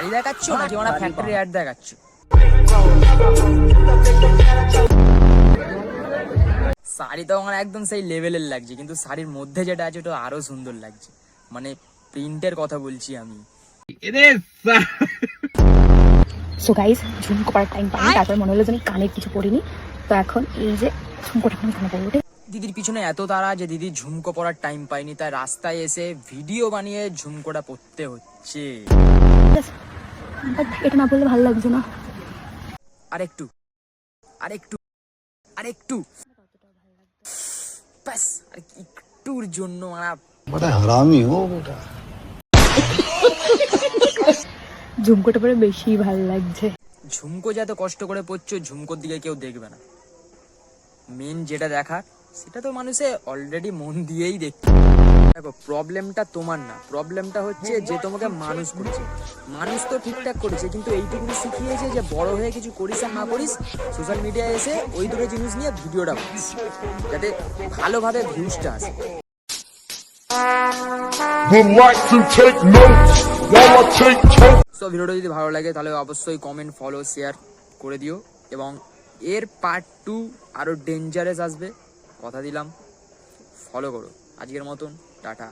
শাড়ি দেখাচ্ছ নাকি ওরা ফ্যাক্টরি অ্যাড দেখাচ্ছ? শাড়ি তো আমার একদম সেই লেভেলের লাগছে, কিন্তু শাড়ির মধ্যে যেটা আছে ওটা আরো সুন্দর লাগছে, মানে প্রিন্টের কথা বলছি আমি। সো গাইস, ঝুমকো পরার টাইম পাইনি, তারপর মনে হলো যে আমি কানের কিছু পরিনি, তো এখন এই যে ঝুমকোটা আমি কানে পরবো। দিদির পিছনে এত তাড়া যে দিদি ঝুমকো পরার টাইম পাইনি, তাই রাস্তায় এসে ভিডিও বানিয়ে ঝুমকোটা পরতে হচ্ছে। এটা না বললে ভালো লাগছে না। আরেকটু আরেকটু আরেকটু ব্যাস, আর একটুর জন্য बड़ा हरामी हो बेटा। ঝুমকোটা পরে বেশি ভালো লাগছে। ঝুমকো যে এত কষ্ট করে পড়ছো, ঝুমকোর দিকে কেউ দেখবে না। মেন যেটা দেখার সেটা তো মানুষে অলরেডি মন দিয়েই দেখছে। দেখো, প্রবলেমটা তোমার না, প্রবলেমটা হচ্ছে যে তোমাকে মানুষ করেছে। মানুষ তো ঠিকঠাক করেছে, কিন্তু এইটুকু শিখিয়েছে যে বড় হয়ে কিছু করিস আর না করিস, সোশ্যাল মিডিয়ায় এসে ওই দুটো জিনিস নিয়ে ভিডিওটা বানিস, যাতে ভালোভাবে ভিউজটা আসে। সো ভিডিওটা যদি ভালো লাগে তাহলে অবশ্যই কমেন্ট, ফলো, শেয়ার করে দিও, এবং এর পার্ট 2 আরো ডেঞ্জারাস আসবে, কথা দিলাম। ফলো করো। আজকের মতন টাটা।